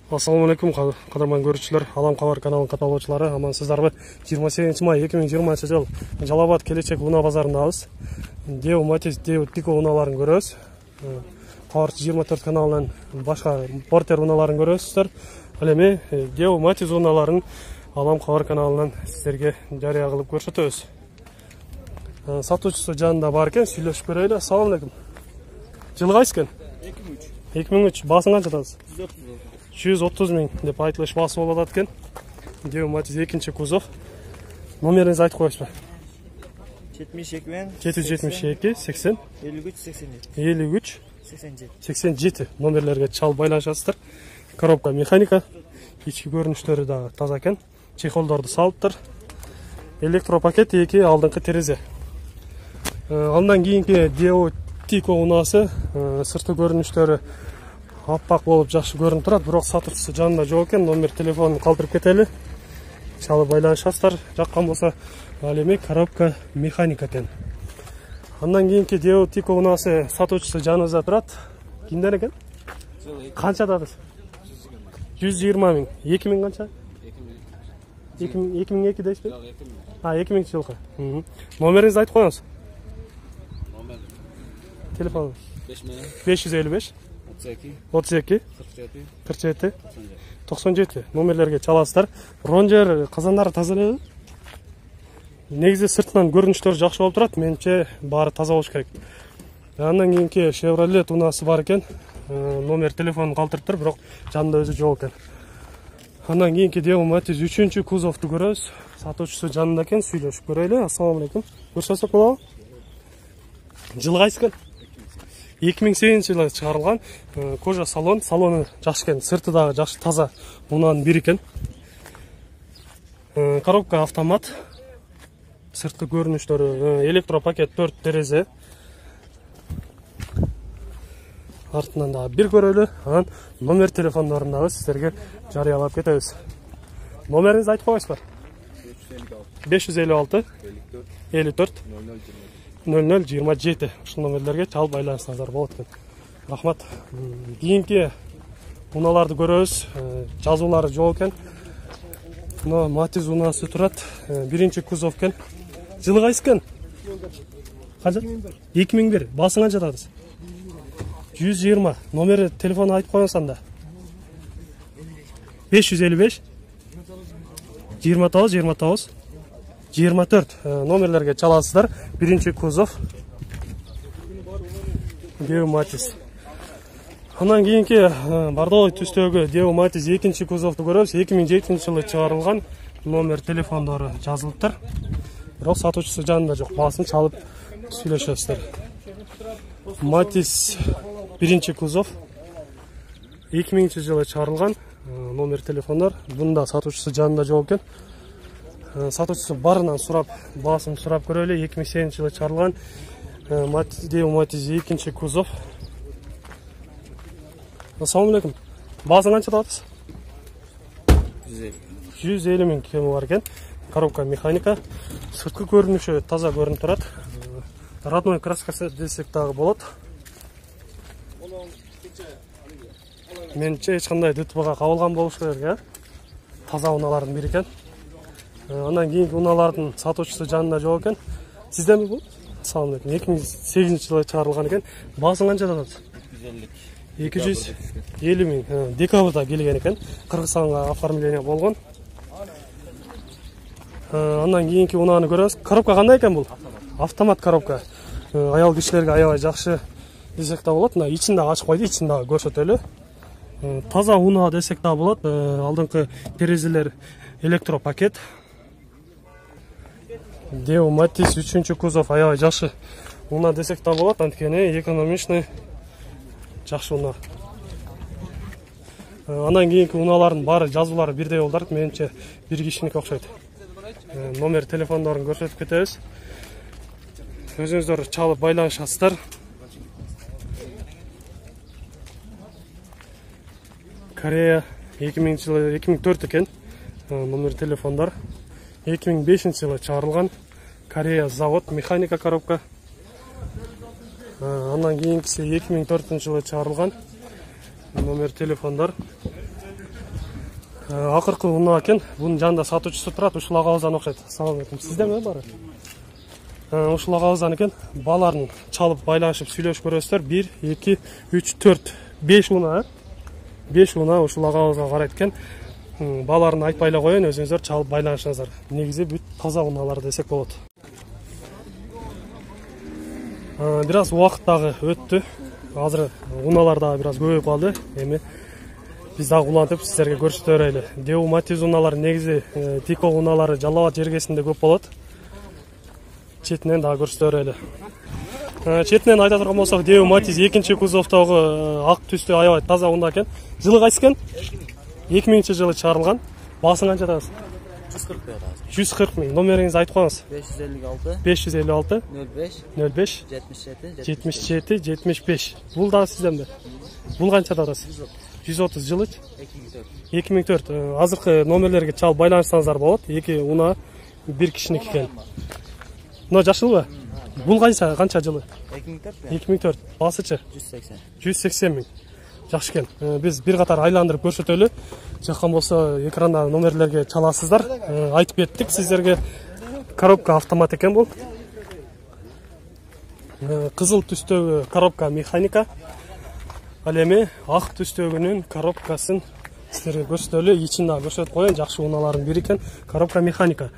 Ассаламу алейкум, қадырман көрушілер, Алам Қабар каналының қаталаушылары, амансыздарбы. 28 май 2020 жыл Жалабат келечек уна базарындабыз. Деу Матис, Деу Тико уналарын көрөбүз. Қабар 24 каналынан башка портер уналарын көрөсүздөр. Ал эми Деу Матис уналарын Алам Қабар каналынан сіздерге жарыя кылып көрсөтөбүз. Сатуучусу жанында бар экен, сүйлөшүп көрөлү. Ассаламу алейкум. Жылы кайсы экен? 2003. Басың канча атасыз? 130 миң деп айтылыш басы болуп атат экен. Деу Матис 2-нчи кузов. Номериңизди айтып коесузбу? 772 80 53 87 номерлерге чалып байланышасыздар. Коробка механика, ички көрүнүштөрү да таза экен. Чехолдорду салыптыр. Электропакет 2 алдыңкы терезе. Андан кийинки Деу Тико унасы сырты көрүнүштөрү аппак болуп жакшы көрүнүп турат, бирок сатуучусу жанында жок экен. Номер телефонун калтырып кетели. Чалып байланышасыздар. Жаккан болсо, ал эми коробка механика экен. Андан кийинки Деу Тико унасы сатуучусу жаныбызда турат. Кимден экен? Канча атасыз? 120 миң. 2000 канча? 2002 дейсизби? 2000 жылкы. Номериңизди айтып коюңуз. Номер. Телефон 555 32 47 97 номерлерге чаласыздар. Ронжер казандары таза эле. Негизи сыртынан көрүнүштөр жакшы болуп турат. Менимче баары таза болуш керек. Андан кийинки Chevrolet унасы бар экен. Номер телефонун калтырыптыр, бирок жанында өзү жок экен. Андан кийинки Деу Матис 3-нчү кузовду көрөбүз. Сатуучусу жанында экен, сүйлөшүп көрөлү. Ассаламу алейкум. Көрсөтсөк болобу? Жылы кайсы экен? 2008 жылы чыгарылган. Кожа салону жакшы экен, сырты дагы жакшы таза унанын бири экен. Коробка автомат. Сырты көрүнүштөрү электропакет 4 терезе. Артынан да бир көрөлү. Анан номер телефондорун дагы сиздерге жарыялап кетебиз. Номериңизди айтып коесузбу? 556 54 0027. Ушул номерлерге чалып байланышсаңыздар болот экен. Рахмат. Кийинки уналарды көрөбүз. Жазуулары жок экен. Мына Матис унасы турат. 1-нчи кузов экен. Жылы кайсы экен? Канча? 2001. Басың канча атасыз? 120. Номери телефону айтып коюңуз анда. 555 29 24 номерлерге чаласыздар. 1-нчи кузов Деу Матис. Андан кийинки бордовый түстөгү Деу Матис 2-нчи кузовду көрөбүз. 2007 жылы чыгарылган. Номер телефондору жазылыптыр. Бирок сатуучусу жанында жок. Баасын чалып сүйлөшөсүздөр. Матис 1-нчи кузов 2000 жылы чыгарылган. Номер телефондор. Бунда сатуучусу жанында жок экен. Сатуучусу барынан сурап, баасын сурап көрөлү. 2008 жылы чыгарылган. Деу Матис 2-нчи кузов. Ассаламу алейкум. Баасың канча атасыз? 150 миң кеми бар экен. Коробка механика. Сырткы көрүнүшү таза көрүнүп турат. Родной краскасы десек дагы болот. Менимче эч кандай ДТПга кабылган болуш керек, таза уналардын бири экен. Андан кийинки уналардын сатуучусу жанында жок экен. Сизденби бул? Ассаламу алейкум. 2008 жылы чыгарылган экен. Баасың канча атасыз? 250 миң. Декабрда келген экен. Кыргызстанга оформление болгон. Андан кийинки унаны көрөбүз. Коробка кандай экен бул? Автомат коробка. Аял кишилерге аябай жакшы десек да болот. Мына ичин дагы ачып койду, ичин дагы көрсөтөлү. Таза уна десек да болот. Алдыңкы терезелер электропакет. Деу Матис 3-нчү кузов аябай жакшы уна десек да болот. Анткени экономичный жакшы уна. Андан кийинки уналардын баары жазуулары бирдей болуп, менимче бир кишиники окшойт. Номер телефондорун көрсөтүп кетебиз. Өзүңүздөр чалып байланышасыздар. Корея 2000 жылы 2004 экен. Номер телефондор 2005 жылы чыгарылган. Корея завод механика коробка. Андан кийинкиси 2004 жылы чыгарылган. Номер телефондор Акыркы унаа экен. Бунун жанында сатуучусу турат. Ушул агабыздан окшойт. Салам алейкум. Сиздеби бары? Ушул агабыздан экен. Баларын чалып байланышып сүйлөшүп көрөсүздөр. 1 2 3 4 5 унаа. 5 унаа ушул агабызга карайт экен. Баларын айтпай эле коеюн, өзүңүздөр чалып байланышыңыздар. Негизи бүт таза унаалар десек болот. Бир аз убакыт дагы өттү. Азыр унаалар дагы бир аз көбөйүп калды. Эми биз дагы улантып сиздерге көрсөтө берели. Деу Матиз унаалары негизи Тико унаалары Жалал Абад жергесинде көп болот. Четинен дагы көрсөтө берели. Четинен айта турган болсок, Деу Матиз экинчи кузовдогу ак түстүү аябай таза унаа экен. Жылы кайсы экен? 2000-жылы чыгарылган. Баасын канча атабыз? 140 миң. 140 миң. Номериңизди айтып коюңуз. 556 05 05 05 77 75. Бул дагы сизденби? Бул канча атабыз? 130 жылы 2004. Азыркы номерлерге чалып байланышсаңыздар болот. Эки унаа бир кишиники экен. Мына жашылбы? Бул канча жылы? 2004. Басычы? 180 миң. Жакшы экен. Биз бир катар айландырып көрсөтөлү. Жаккан болсо экранда номерлерге чаласыздар. Айтып кеттик сиздерге. Коробка автомат экен бул. Кызыл түстөгү коробка механика. Ал эми ак түстөгүнүн коробкасын сиздерге көрсөтөлү. Ичин дагы көрсөтүп коеюн. Жакшы унаалардын бири экен. Коробка механика.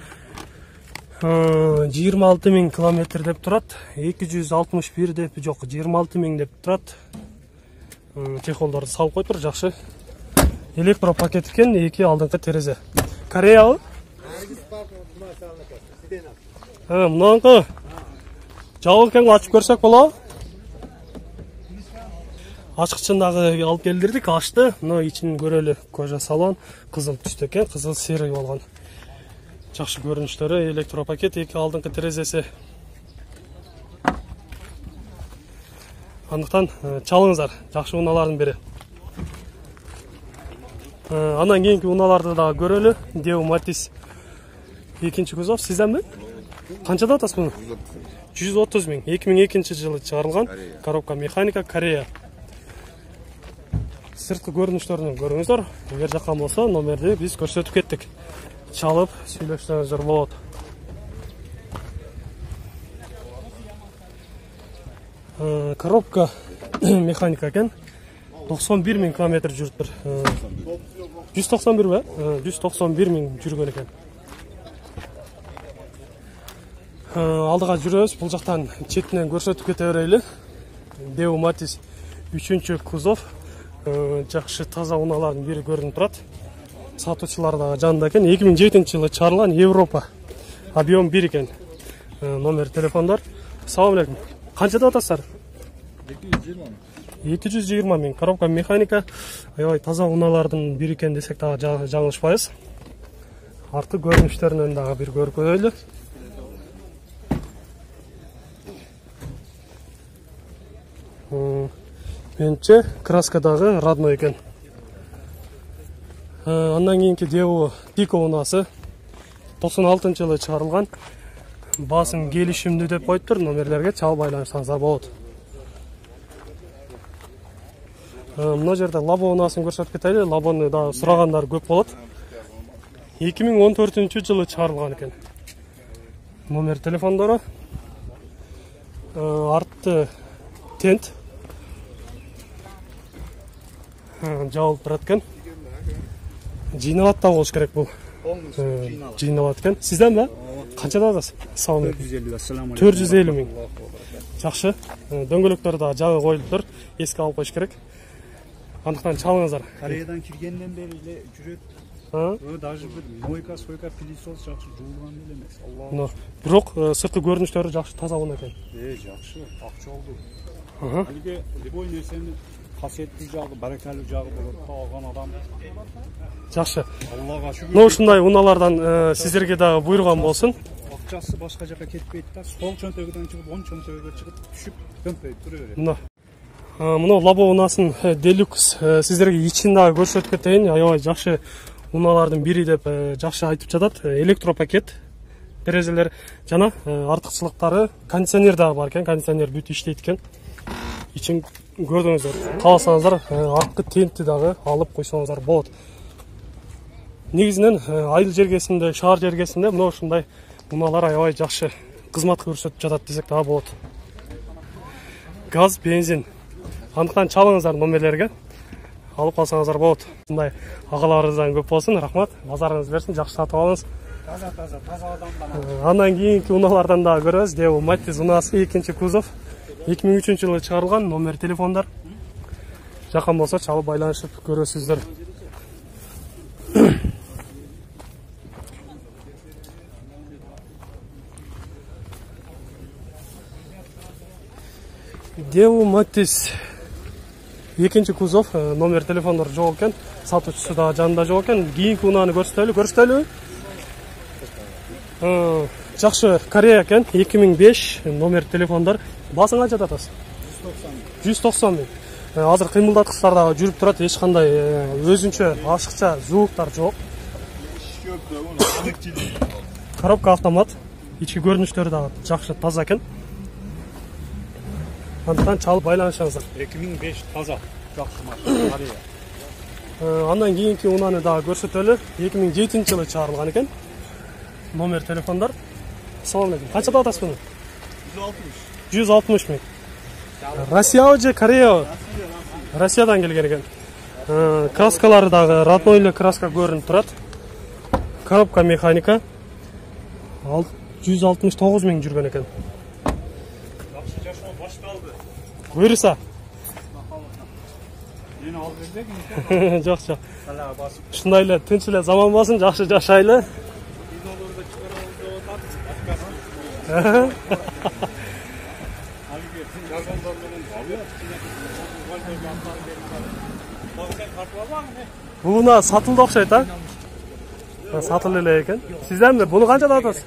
26 миң километр деп турат. 261 деп жок, 26 миң деп турат. Чехолдорду салып коюптур, жакшы. Электропакет экен, эки алдыңкы терезе. Кореябы? Мынанкы жабык экен, ачып көрсөк болобу? Ачкычын дагы алып келдирдик, ачты. Мына ичин көрөлү. Кожа салон кызыл түстө экен, кызыл серый болгон. Жакшы көрүнүштөрү, электропакет, эки алдыңкы терезеси. Андыктан чалыңыздар, жакшы унаалардын бири. Андан кийинки унааларды дагы көрөлү. Деу Матиз экинчи кузов, сизденби? Канчада атасыз муну? 130 миң. 2002-жылы чыгарылган. Коробка механика, Корея. Сырткы көрүнүштөрүн көрүңүздөр. Эгер жаккан болсо, номерди биз көрсөтүп кеттик. Чалып сүйлөшсөңүздөр болот. Коробка механика экен. 91 миң километр жүрүптүр. 191 бе? 191 миң жүргөн экен. Алдыга жүрөбүз. Бул жактан четинен көрсөтүп кете берели. Деу Матиз 3-чү кузов. Жакшы таза унаалардын бири көрүнүп турат. Сатуучулар да жанында экен. 2007-жылы чыгарылган Европа. Объем 1 экен. Номер телефондар. Салам алейкум. Канчада атасыздар? 220 миң. Коробка механика. Аябай таза унаалардын бири экен десек дагы жаңылышпайбыз. Арты көрүнүштөрүнөн дагы бир көрүп көрөлү. Менче краска дагы родной экен. Андан кийинки Деу Тико унаасы 96-жылы чыгарылган. Басым келишимдүү деп коюптур. Номерлерге чалып байланышсаңыздар болот. Мына жерде Лабо унаасын көрсөтүп кетели. Лабону да сурагандар көп болот. 2014-жылы чыгарылган экен. Номер телефондору. Арты тент. Жабылып турат экен. Жыйналат да болуш керек бул. Жыйналат экен. Сизденби? Канчада атасыз? 450 миң. Жакшы. Дөңгөлөктөр да жаңы коюлуптур. Эске алып коюш керек. Андыктан чалыңыздар. Кореядан киргенден бери эле жүрөт. Даже бир мойка, сойка, пылесос жакшы жуулган эле эмес. Алла. Бирок сырткы көрүнүштөрү жакшы таза уна экен. Жакшы. Акча алды. Алиге любой нерсени касиеттүү жагы, баракалуу жагы болот. Алган адам. Жакшы. Аллага шүгүр. Но ушундай унаалардан сиздерге дагы буйруган болсун. Акчасы башка жака кетпейт да. Сол чөнтөгүдөн чыгып, он чөнтөгүгө чыгып түшүп, төмпөйүп тура берет. Мына Лабо унаасын Делюкс сиздерге ичин дагы көрсөтүп кетейин. Аябай жакшы унаалардын бири деп жакшы айтып жатат. Электропакет, терезелер жана артыкчылыктары, кондиционер дагы бар экен. Кондиционер бүт иштейт экен. Ичин көрдүңүздөр. Кааласаңыздар арткы тентти дагы алып койсоңуздар болот. негізінен айыл жергесінде, шаар жергесінде мына ушундай унаалар аябай жакшы кызмат көрсөтүп жатат десек дагы болот. Газ, бензин. Андыктан чалыңыздар номерлерге. Алып калсаңыздар болот. Мындай агаларыңыздан көп болсун, рахмат. Базарыңыз берсин, жакшы сатып алыңыз. Таза адамдан. Андан кийинки унаалардан да көрөбүз. Devo Matiz унасы 2-нчи кузов. 2003-жылы чыгарылган, номер телефондар. Жакын болсо чалып байланышып көрөсүздөр. Devo Matiz 2-нчи кузов, номер телефондар жок экен. Сатуучусу да жанында жок экен. Кийинки унааны көрсөтөлү. Жакшы Корея экен, 2005 номер телефондар. Басың канча атасыз? 190 миң. Азыр кыймылдаткычтар да жүрүп турат, эч кандай өзүнчө ашыкча звуктар жок. Коробка автомат, ички көрүнүштөрү да жакшы, таза экен. Андыктан чалып байланышыңыздар. 2005 таза, жакшы машина, Корея. Андан кийинки унааны да көрсөтөлү. 2007-жылы чыгарылган экен. Номер телефондар. Салам алейкум. Канчада атасыз буну? 160 миң. Россия же Корея? Россиядан келген экен. Краскалары дагы родной эле краска көрүнүп турат. Коробка механика. 169 миң жүргөн экен. Жакшы жашоо башталды. Буйруса. Мени алып бербегин. Жок, жок. Салаа басып. Ушундай эле тынч эле заман болсун, жакшы жашайлы. Видеолорду чыгарабыз деп атат. Алиге жазгандар менен Бул уна сатылды окшойт, а? Сатылды эле экен. Сизденби? Буну канчада атасыз?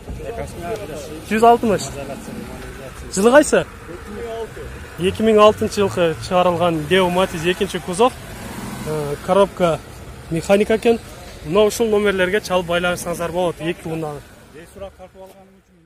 160. Жылы кайсы? 2006-жылы чыгарылган Devo Matiz 2-нчи кузов. Коробка механика экен. Мына ушул номерлерге чалып байланышсаңыздар болот. 2 унаны. Сурак тартып алганым үчүн